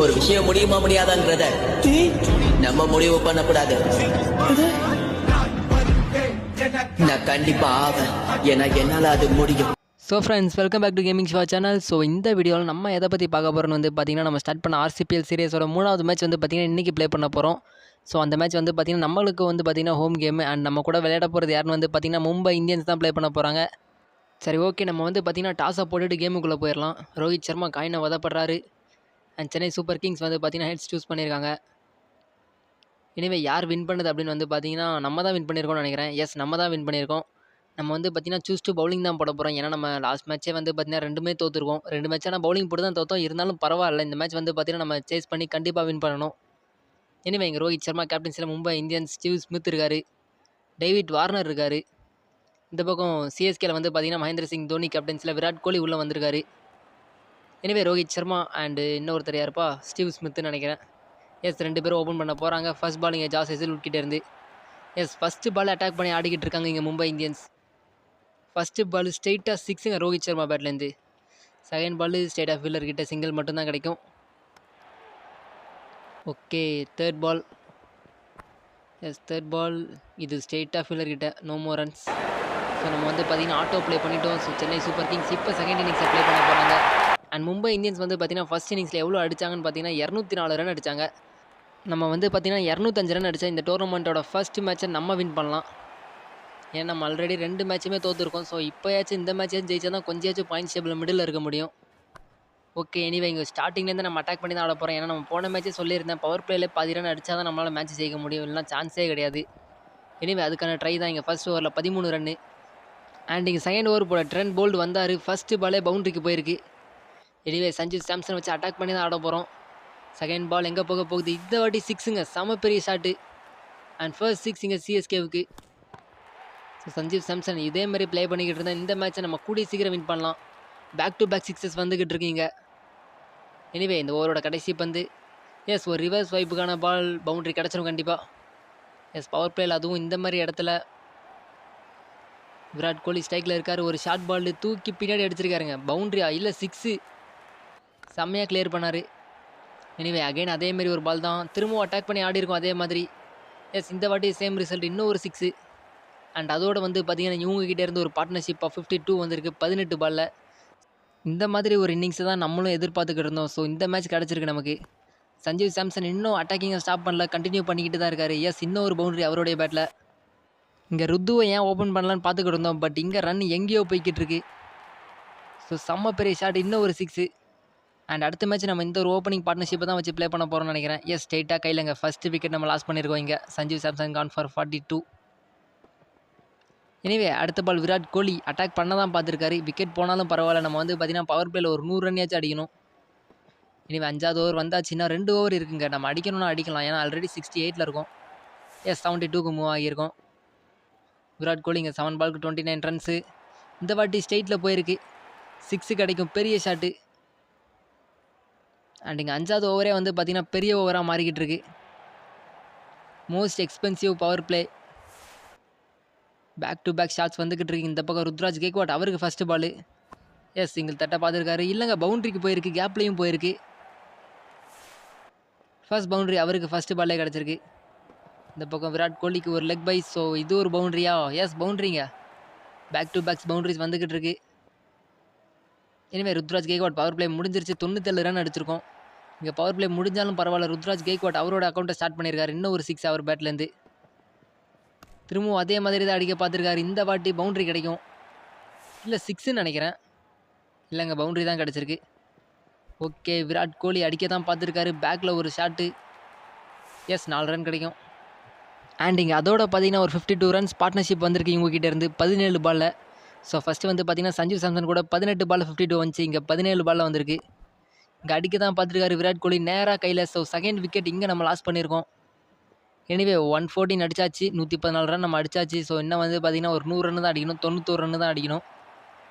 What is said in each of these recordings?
ஒரு விஷயம் முடியுமா முடியாதான்றத நம்ம முடிவு பண்ணக்கூடாது. நான் கண்டிப்பா ஆவேன், ஏன்னா என்னால அது முடியும். So friends, welcome back to gaming show channel. So இந்த வீடியோவில் நம்ம எதை பற்றி பார்க்க போகிறோன்னு வந்து பார்த்திங்கன்னா, நம்ம ஸ்டார்ட் பண்ண RCPL சீரியஸோட 3வது மேட்ச் வந்து பார்த்திங்கன்னா இன்றைக்கி ப்ளே பண்ண போகிறோம். ஸோ அந்த மேட்ச் வந்து பார்த்திங்கன்னா நம்மளுக்கு வந்து பார்த்திங்கன்னா ஹோம் கேமு. அண்ட் நம்ம கூட விளையாட போகிறது யாருன்னு வந்து பார்த்திங்கன்னா மும்பை இந்தியன்ஸ் தான் ப்ளே பண்ண போகிறாங்க. சரி, ஓகே, நம்ம வந்து பார்த்திங்கன்னா டாஸை போட்டுட்டு கேமுக்குள்ளே போயிடலாம். ரோஹித் சர்மா காயினை வதப்படுறாரு. அண்ட் சென்னை சூப்பர் கிங்ஸ் வந்து பார்த்திங்கன்னா ஹெட்ஸ் சூஸ் பண்ணியிருக்காங்க. எனவே யார் வின் பண்ணுது அப்படின்னு வந்து பார்த்திங்கன்னா நம்ம தான் வின் பண்ணியிருக்கோம்னு நினைக்கிறேன். எஸ், நம்ம தான் வின் பண்ணியிருக்கோம். நம்ம வந்து பார்த்திங்கன்னா சூஸ் டு பவுலிங் தான் போட போகிறோம். ஏன்னா நம்ம லாஸ்ட் மேட்ச்சே வந்து பார்த்திங்கன்னா 2மே தோற்றுருக்கோம். 2 மேட்ச் ஆனால் பவுலிங் போட்டு தான் தோற்றோம். இருந்தாலும் பரவாயில்ல, இந்த மேட்ச் வந்து பார்த்திங்கன்னா நம்ம சேஸ் பண்ணி கண்டிப்பாக வின் பண்ணணும். எனவே இங்கே ரோஹித் சர்மா கேப்டன்சியில் மும்பை இந்தியன்ஸ் ஸ்டீவ் ஸ்மித் இருக்கார், டேவிட் வார்னர் இருக்கார். இந்த பக்கம் சிஎஸ்கேல வந்து பார்த்திங்கன்னா மகேந்திர சிங் தோனி கேப்டன்சியில் விராட் கோலி உள்ளே வந்திருக்காரு. எனவே ரோஹித் சர்மா அண்டு இன்னொருத்தர் யாருப்பா, ஸ்டீவ் ஸ்மித்னு நினைக்கிறேன். எஸ், 2 பேரும் ஓப்பன் பண்ண போகிறாங்க. ஃபர்ஸ்ட் பால் இங்கே ஜாஸ் ஹேசல்வுட் இருந்து. எஸ், ஃபஸ்ட்டு பால் அட்டாக் பண்ணி ஆடிக்கிட்டு இருக்காங்க இங்கே மும்பை இந்தியன்ஸ். ஃபஸ்ட்டு பால் ஸ்ட்ரெயிட்டாக 6ங்க ரோஹித் சர்மா பேட்லேருந்து. Second ball straight off fielder கிட்ட சிங்கிள் மட்டும்தான் கிடைக்கும். Okay, third ball. Yes, third ball இது ஸ்ட்ரெயிட் ஆஃப் ஃபீல்டர் கிட்ட, நோ மோர் ரன்ஸ். ஸோ நம்ம வந்து பார்த்திங்கன்னா ஆட்டோ ப்ளே பண்ணிட்டோம். ஸோ சென்னை சூப்பர் கிங்ஸ் இப்போ செகண்ட் இன்னிங்ஸை ப்ளே பண்ண போகிறாங்க. அண்ட் மும்பை இந்தியன்ஸ் வந்து பார்த்திங்கன்னா ஃபஸ்ட் இன்னிங்ஸில் எவ்வளோ அடித்தாங்கன்னு பார்த்தீங்கன்னா 204 ரன் அடித்தாங்க. நம்ம வந்து பார்த்திங்கன்னா 205 ரன் அடித்தா இந்த டோர்னமெண்ட்டோட ஃபஸ்ட் மேட்ச்சை நம்ம வின் பண்ணலாம். ஏன்னா நம்ம ஆல்ரெடி 2 மேட்சுமே தோற்றுருக்கோம். ஸோ இப்போயாச்சும் இந்த மேட்சாச்சும் ஜெயிச்சா தான் கொஞ்சமாச்சும் பாயிண்ட்ஸ் டேபிள் மிடில் இருக்க முடியும். ஓகே, எனிவே இங்கே ஸ்டார்டிங்லேருந்து நம்ம அட்டாக் பண்ணி தான் ஆட போகிறோம். ஏன்னா நம்ம போன மேட்ச்சே சொல்லியிருந்தேன், பவர் பிளேயில் பாதி ரன் அடித்தா தான் நம்மளால் மேட்ச் ஜெயிக்க முடியும், இல்லைனா சான்ஸே கிடையாது. எனிவே அதுக்கான ட்ரை தான். இங்கே ஃபஸ்ட் ஓவரில் 13 ரன்னு. அண்ட் இங்கே செகண்ட் ஓவர் போட ட்ரெண்ட் போல்ட் வந்தார். ஃபஸ்ட்டு பாலே பவுண்ட்ரிக்கு போயிருக்கு. எனிவே சஞ்சீவ் சாம்சன் வச்சு அட்டாக் பண்ணி தான் ஆட போகிறோம். செகண்ட் பால் எங்கே போக போகுது, இந்த வாட்டி 6ங்க, செம பெரிய ஷாட்டு. அண்ட் ஃபர்ஸ்ட் 6 இங்கே சிஎஸ்கேவுக்கு. ஸோ சஞ்சீவ் சாம்சன் இதே மாதிரி ப்ளே பண்ணிக்கிட்டு இருந்தால் இந்த மேட்ச்சை நம்ம கூடிய சீக்கிரம் வின் பண்ணலாம். பேக் டு பேக் 6s வந்துக்கிட்டு இருக்கீங்க. எனிவே இந்த ஓவரோட கடைசி பந்து. எஸ், ஒரு ரிவர்ஸ் வைப்புக்கான பால் பவுண்ட்ரி கிடச்சிரும் கண்டிப்பாக. எஸ், பவர் பிளேயில் அதுவும் இந்த மாதிரி இடத்துல விராட் கோலி ஸ்ட்ரைக்கில் இருக்கார். ஒரு ஷார்ட் பால் தூக்கி பின்னாடி அடிச்சிருக்காருங்க. பவுண்ட்ரியா இல்லை 6, செம்மையாக கிளியர் பண்ணார். எனிவே அகைன் அதேமாரி ஒரு பால் தான், திரும்பவும் அட்டாக் பண்ணி ஆடி இருக்கும் அதே மாதிரி. எஸ், இந்த வாட்டி சேம் ரிசல்ட், இன்னும் ஒரு 6. அண்ட் அதோடு வந்து பார்த்திங்கன்னா இவங்ககிட்ட இருந்து ஒரு பார்ட்னர்ஷிப் ஆஃப் 52 வந்திருக்கு 18 பாலில். இந்த மாதிரி ஒரு இன்னிங்ஸை தான் நம்மளும் எதிர்பார்த்துக்கிட்டு இருந்தோம். ஸோ இந்த மேட்ச் கிடச்சிருக்கு நமக்கு. சஞ்சீவ் சாம்சன் இன்னும் அட்டாக்கிங்கை ஸ்டாப் பண்ணல, கண்டினியூ பண்ணிக்கிட்டு தான் இருக்கார். எஸ், இன்னும் ஒரு பவுண்டரி அவருடைய பேட்டில். இங்கே ருத்துவை ஏன் ஓப்பன் பண்ணலான்னு பார்த்துக்கிட்டு இருந்தோம், பட் இங்கே ரன் எங்கேயோ போய்கிட்டு இருக்கு. ஸோ செம்ம பெரிய ஷாட், இன்னும் ஒரு 6. அண்ட் அடுத்த மேட்ச் நம்ம இந்த ஒரு ஓப்பனிங் பார்ட்னர்ஷிப்பை தான் வச்சு ப்ளே பண்ண போகிறோம்னு நினைக்கிறேன். எஸ், ஸ்ட்ரெயிட்டாக கையிலங்க ஃபஸ்ட்டு விக்கெட் நம்ம லாஸ் பண்ணியிருக்கோம். இங்கே Sanjeev Samson gone for 42. Anyway அடுத்த பால் விராட் கோலி அட்டாக் பண்ண தான் பார்த்துருக்காரு. விக்கெட் போனாலும் பரவாயில்ல, நம்ம வந்து பார்த்திங்கன்னா பவர் பிளேயில் ஒரு 100 ரன்யாச்சும் அடிக்கணும். எனிவே 5வது ஓவர் வந்தாச்சுன்னா 2 ஓவர் இருக்குங்க, நம்ம அடிக்கணும்னா அடிக்கலாம். ஏன்னா ஆல்ரெடி 68ல் இருக்கும். எஸ், 72க்கு மூவ் ஆகியிருக்கோம். விராட் கோலி இங்கே 7 பாலுக்கு 29 ரன்ஸு. இந்த வாட்டி ஸ்ட்ரெயிட்டில் போயிருக்கு, 6 கிடைக்கும், பெரிய ஷாட்டு. அண்ட் இங்கே 5வது ஓவரே வந்து பார்த்திங்கன்னா பெரிய ஓவராக மாறிக்கிட்டு இருக்கு. Most expensive power play. Back to back shots வந்துக்கிட்டு இருக்கு. இந்த பக்கம் ருத்ராஜ் கேக்வாட், அவருக்கு ஃபஸ்ட்டு பால். எஸ், சிங்கிள் தட்டை பார்த்துருக்காரு. இல்லைங்க, பவுண்ட்ரிக்கு போயிருக்கு, கேப்லேயும் போயிருக்கு. ஃபர்ஸ்ட் பவுண்ட்ரி அவருக்கு ஃபஸ்ட்டு பாலே கிடச்சிருக்கு. இந்த பக்கம் விராட் கோலிக்கு ஒரு லெக் பை. ஸோ இது ஒரு பவுண்ட்ரியா? எஸ், பவுண்ட்ரிங்க. பேக் டு பேக்ஸ் பவுண்ட்ரிஸ் வந்துக்கிட்டு இருக்கு. எனவே ருத்ராஜ் கேக்வாட் பவர் பிளே முடிஞ்சிருச்சு, 97 ரன் அடிச்சிருக்கோம். இங்கே பவர் பிளே முடிஞ்சாலும் பரவாயில்ல, ருத்ராஜ் கேக்வாட் அவரோட அக்கௌண்ட்டை ஸ்டார்ட் பண்ணியிருக்காரு. இன்னும் ஒரு 6 அவர் பேட்லேருந்து. திரும்பவும் அதே மாதிரி தான் அடிக்க பார்த்துருக்காரு. இந்த வாட்டி பவுண்ட்ரி கிடைக்கும், இல்லை 6ன்னு நினைக்கிறேன். இல்லைங்க, பவுண்ட்ரி தான் கிடச்சிருக்கு. ஓகே, விராட் கோலி அடிக்க தான் பார்த்துருக்காரு. பேக்கில் ஒரு ஷாட்டு. எஸ், 4 ரன் கிடைக்கும். அண்ட் இங்கே அதோட பார்த்திங்கன்னா ஒரு 52 ரன்ஸ் பார்ட்னர்ஷிப் வந்திருக்கு இவங்ககிட்ட இருந்து 17 பாலில். ஸோ ஃபஸ்ட்டு வந்து பார்த்திங்கன்னா சஞ்சீவ் சாம்சன் கூட 18 பாலில் 52 வந்துச்சு. இங்கே 17 பாலில் வந்திருக்கு. இங்கே அடிக்க தான் பார்த்துருக்காரு விராட் கோலி நேராக கையில். ஸோ செகண்ட் விக்கெட் இங்கே நம்ம லாஸ் பண்ணியிருக்கோம். எனிவே 114 அடிச்சாச்சு, 114 ரன் நம்ம அடிச்சாச்சு. ஸோ இன்னும் வந்து பார்த்திங்கன்னா ஒரு 100 ரன் தான் அடிக்கணும், 91 ரன் தான் அடிக்கணும்.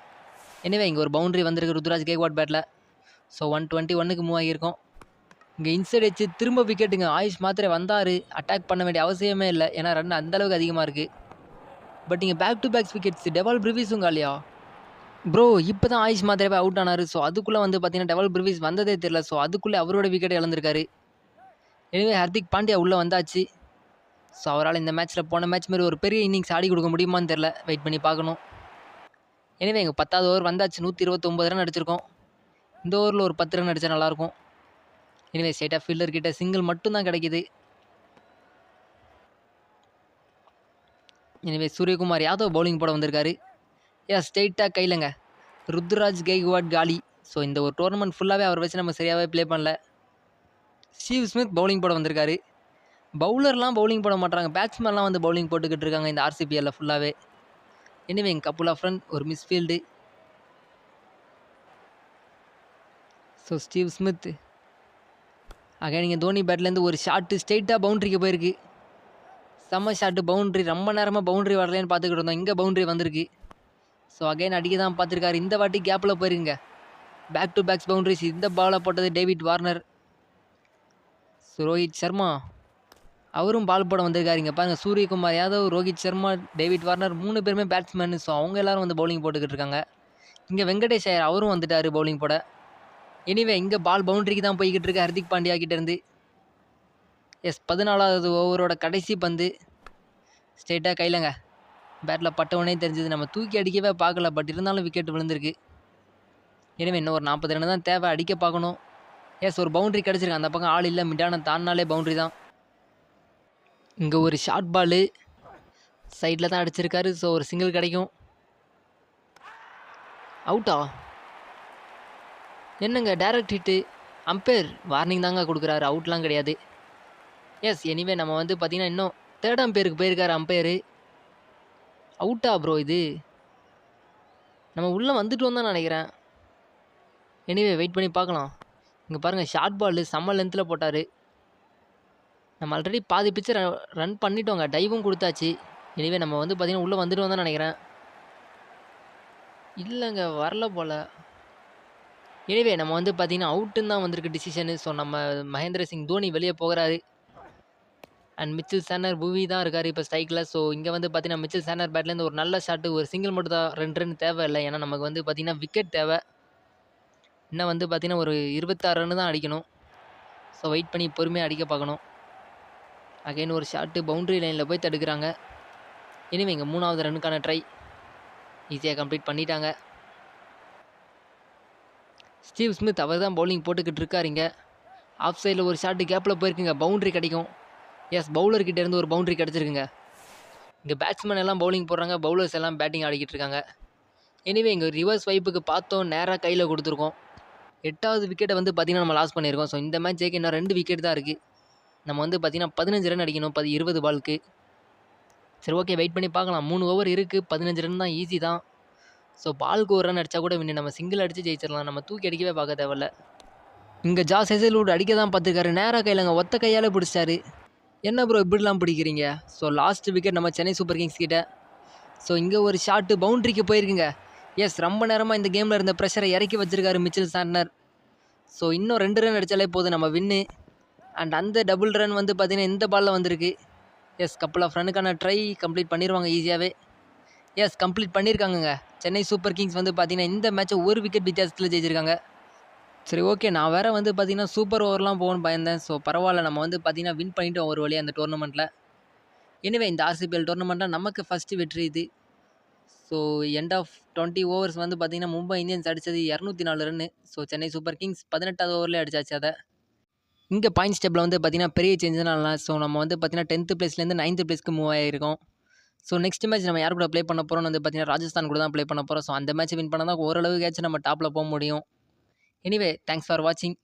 எனிவே இங்கே ஒரு பவுண்ட்ரி வந்திருக்கு ருத்ராஜ் கேக்வாட் பேட்டில். ஸோ 121க்கு மூவ் ஆகியிருக்கோம். இங்கே இன்சைட் வச்சு திரும்ப விக்கெட்டுங்க. ஆயுஷ் மாத்திரை வந்தார், அட்டாக் பண்ண வேண்டிய அவசியமே இல்லை, ஏன்னா ரன் அந்தளவுக்கு அதிகமாக இருக்குது. பட் இங்கே back to backs wickets. Dewald பிரிவிஸும் காலியா? ப்ரோ இப்போ தான் ஆயுஷ் மாத்திரவே அவுட் ஆனார். ஸோ அதுக்குள்ளே வந்து பார்த்தீங்கன்னா டெவல் பிரிவிஸ் வந்ததே தெரியல. ஸோ அதுக்குள்ளே அவரோட விக்கெட் இழந்திருக்காரு. எனவே ஹர்திக் பாண்டியா உள்ளே வந்தாச்சு. ஸோ அவரால் இந்த மேட்ச்சில் போன மேட்ச் மாதிரி ஒரு பெரிய இன்னிங்ஸ் ஆடி கொடுக்க முடியுமான்னு தெரில. வெயிட் பண்ணி பார்க்கணும். எனவே எங்கள் 10வது ஓவர் வந்தாச்சு. 129 ரன் அடிச்சிருக்கோம். இந்த ஓவரில் ஒரு 10 ரன் அடித்தா நல்லாயிருக்கும். எனவே ஸ்ட்ரைட்டாக ஃபீல்டர் கிட்ட சிங்கிள் மட்டும்தான் கிடைக்கிது. எனவே சூரியகுமார் யாதவ் பவுலிங் போட வந்திருக்காரு. ஸ்ட்ரெயிட்டாக கையிலங்க ருத்ராஜ் கெய்க்வாட் காலி. ஸோ இந்த ஒரு டோர்னமெண்ட் ஃபுல்லாகவே அவர் வச்சு நம்ம சரியாகவே ப்ளே பண்ணல. ஸ்டீவ் ஸ்மித் பவுலிங் போட வந்திருக்காரு. பவுலர்லாம் பவுலிங் போட மாட்டாங்க, பேட்ஸ்மேன்லாம் வந்து பவுலிங் போட்டுக்கிட்டு இருக்காங்க இந்த ஆர்சிபிஎல்ல ஃபுல்லாகவே. எனிவே எங்கள் கப்புல் ஆஃப் ரன் ஒரு மிஸ்ஃபீல்டு. ஸோ ஸ்டீவ் ஸ்மித் ஆக நீங்கள் தோனி பேட்லேருந்து ஒரு ஷாட்டு ஸ்ட்ரெயிட்டாக பவுண்ட்ரிக்கு போயிருக்கு. செம்ம ஷாட்டு, பவுண்ட்ரி. ரொம்ப நேரமாக பவுண்ட்ரி வரலன்னு பார்த்துக்கிட்டு இருந்தோம். இங்கே பவுண்ட்ரி வந்திருக்கு. ஸோ அகைன் அடிக்க தான் பார்த்துருக்காரு. இந்த வாட்டி கேப்பில் போயிருங்க. Back to backs boundaries. இந்த பாலை போட்டது David Warner. So Rohit Sharma அவரும் பால் போட வந்திருக்காரு. இங்கே பாருங்கள், சூரியகுமார் யாதவ், ரோஹித் சர்மா, டேவிட் வார்னர் 3 பேருமே பேட்ஸ்மேனு. ஸோ அவங்க எல்லோரும் வந்து பவுலிங் போட்டுக்கிட்டு இருக்காங்க. இங்கே வெங்கடேஷ் ஐயர் அவரும் வந்துட்டார் பவுலிங் போட. எனிவே இங்கே பால் பவுண்ட்ரிக்கு தான் போய்கிட்டு இருக்கு ஹர்திக் பாண்டியா கிட்டேருந்து. 14வது ஓவரோட கடைசி பந்து. ஸ்ட்ரெயிட்டாக கையிலங்க பேட்டில் பட்டவனே தெரிஞ்சது. நம்ம தூக்கி அடிக்கவே பார்க்கல, பட் இருந்தாலும் விக்கெட் விழுந்திருக்கு. எனவே இன்னும் ஒரு 40 ரன் தான் தேவை, அடிக்க பார்க்கணும். ஒரு பவுண்ட்ரி கிடச்சிருக்கு. அந்த பக்கம் ஆள் இல்லை, மிடான தாண்டினாலே பவுண்ட்ரி தான். இங்கே ஒரு ஷார்ட் பாலு சைடில் தான் அடிச்சிருக்காரு. ஸோ ஒரு சிங்கிள் கிடைக்கும். அவுட்டா? என்னங்க டைரக்ட் ஹிட்டு. அம்பையர் வார்னிங் தாங்க கொடுக்குறாரு, அவுட்லாம் கிடையாது. எனிவே நம்ம வந்து பார்த்திங்கன்னா இன்னும் 3rd அம்பையருக்கு போயிருக்காரு அம்பையரு. அவுட்டா ப்ரோ இது? நம்ம உள்ளே வந்துட்டோம் தான் நினைக்கிறேன். எனிவே வெயிட் பண்ணி பார்க்கலாம். இங்கே பாருங்கள், ஷார்ட் பால் செம்ம லென்த்தில் போட்டார். நம்ம ஆல்ரெடி பாதி பிச்சை ரன் பண்ணிட்டோங்க, டைவும் கொடுத்தாச்சு. எனிவே நம்ம வந்து பார்த்திங்கன்னா உள்ளே வந்துட்டோம் தான் நினைக்கிறேன். இல்லைங்க வரல போல். எனிவே நம்ம வந்து பார்த்திங்கன்னா அவுட்டுன்னு தான் வந்திருக்கு டிசிஷனு. ஸோ நம்ம மகேந்திர சிங் தோனி வெளியே போகிறாரு. அண்ட் மிச்சில் சேனர் புவி தான் இருக்கார் இப்போ ஸ்ட்ரைக்கில். ஸோ இங்கே வந்து பார்த்தீங்கன்னா மிச்சில் சேனர் பேட்லேருந்து ஒரு நல்ல ஷாட்டு, ஒரு சிங்கிள் மட்டும் தான், 2 ரன் தேவையில்லை. ஏன்னா நமக்கு வந்து பார்த்திங்கன்னா விக்கெட் தேவை. இன்னும் வந்து பார்த்திங்கன்னா ஒரு 26 ரன் தான் அடிக்கணும். ஸோ வெயிட் பண்ணி பொறுமையாக அடிக்க பார்க்கணும். அகைன் ஒரு ஷாட்டு பவுண்ட்ரி லைனில் போய் தடுக்கிறாங்க. எனிவே இங்கே 3வது ரன்னுக்கான ட்ரை ஈஸியாக கம்ப்ளீட் பண்ணிட்டாங்க. ஸ்டீவ் ஸ்மித் அவர் தான் பவுலிங் போட்டுக்கிட்டு இருக்காருங்க. ஆஃப் சைடில் ஒரு ஷாட்டு கேப்பில் போயிருக்குங்க, பவுண்ட்ரி கிடைக்கும். பவுலர்கிட்ட இருந்து ஒரு பவுண்ட்ரி கிடச்சிருக்குங்க. இங்கே பேட்ஸ்மேன் எல்லாம் பவுலிங் போடுறாங்க, பவுலர்ஸ் எல்லாம் பேட்டிங் ஆடிக்கிட்டு இருக்காங்க. எனிவே இங்கே ரிவர்ஸ் வைப்புக்கு பார்த்தோம், நேராக கையில் கொடுத்துருக்கோம். 8வது விக்கெட்டை வந்து பார்த்திங்கன்னா நம்ம லாஸ் பண்ணியிருக்கோம். ஸோ இந்த மேட்ச் ஜெயிக்க இன்னும் 2 விக்கெட் தான் இருக்குது. நம்ம வந்து பார்த்திங்கன்னா 15 ரன் அடிக்கணும் 20 பாலுக்கு. சரி ஓகே, வெயிட் பண்ணி பார்க்கலாம். 3 ஓவர் இருக்குது, 15 ரன் தான், ஈஸி தான். ஸோ பாலுக்கு ஒரு ரன் அடித்தா கூட வின்னு, நம்ம சிங்கிள் அடித்து ஜெயிச்சிடலாம். நம்ம தூக்கி அடிக்கவே பார்க்க தேவையில்ல. இங்கே ஜாஸ் ஹேசல்வுட் அடிக்க தான் பார்த்துருக்காரு, நேராக கையிலங்க ஒத்த கையால் பிடிச்சாரு. என்ன ப்ரோ இப்படிலாம் பிடிக்கிறீங்க? ஸோ லாஸ்ட் விக்கெட் நம்ம சென்னை சூப்பர் கிங்ஸ் கிட்ட. ஸோ இங்கே ஒரு ஷாட்டு பவுண்ட்ரிக்கு போயிருக்குங்க. ரொம்ப நேரமாக இந்த கேமில் இருந்த ப்ரெஷரை இறக்கி வச்சிருக்காரு மிச்சில் சாண்டனர். ஸோ இன்னும் 2 ரன் அடித்தாலே போதும் நம்ம வின்னு. அண்ட் அந்த டபுள் ரன் வந்து பார்த்திங்கன்னா இந்த பாலில் வந்திருக்கு. கப்புள் ஆஃப் ரனுக்கான ட்ரை கம்ப்ளீட் பண்ணிடுவாங்க ஈஸியாகவே. கம்ப்ளீட் பண்ணியிருக்காங்கங்க. சென்னை சூப்பர் கிங்ஸ் வந்து பார்த்திங்கன்னா இந்த மேட்ச்சை 1 விக்கெட் வித்தியாசத்தில் ஜெயிச்சிருக்காங்க. சரி ஓகே, நான் வேறு வந்து பார்த்திங்கன்னா சூப்பர் ஓவர்லாம் போகணும்னு பயந்தேன். ஸோ பரவாயில்ல, நம்ம வந்து பார்த்திங்கன்னா வின் பண்ணிட்டோம் ஒரு வழியாக அந்த டோர்னமெண்ட்டில். எனிவே இந்த ஆர்சிபிஎல் டோர்னமெண்ட்டில் நமக்கு ஃபஸ்ட்டு வெற்றி இது. ஸோ எண்ட் ஆஃப் 20 ஓவர்ஸ் வந்து பார்த்திங்கன்னா மும்பை இந்தியன்ஸ் அடித்தது 204 run. So Chennai Super Kings 18வது ஓவர்லேயே அடிச்சாச்சு அதை. இங்கே பாயிண்ட்ஸ் டேபிளில் வந்து பார்த்திங்கன்னா பெரிய சேஞ்ச் தான் இல்லை. ஸோ நம்ம வந்து பார்த்திங்கன்னா 10th பிளேஸ்லேருந்து 9th பிளேஸ்க்கு மூவ் ஆகிருக்கோம். ஸோ நெக்ஸ்ட் மேட்ச் நம்ம யார் கூட ப்ளே பண்ண போகிறோம்னு வந்து பார்த்திங்கன்னா ராஜஸ்தான் கூட தான் ப்ளே பண்ண போகிறோம். ஸோ அந்த மேட்ச் வின் பண்ணால் தான் ஓரளவுக்காச்சும் நம்ம டாப்பில் போக முடியும். எனிவே தேங்க்ஸ் ஃபார் வாட்சிங்.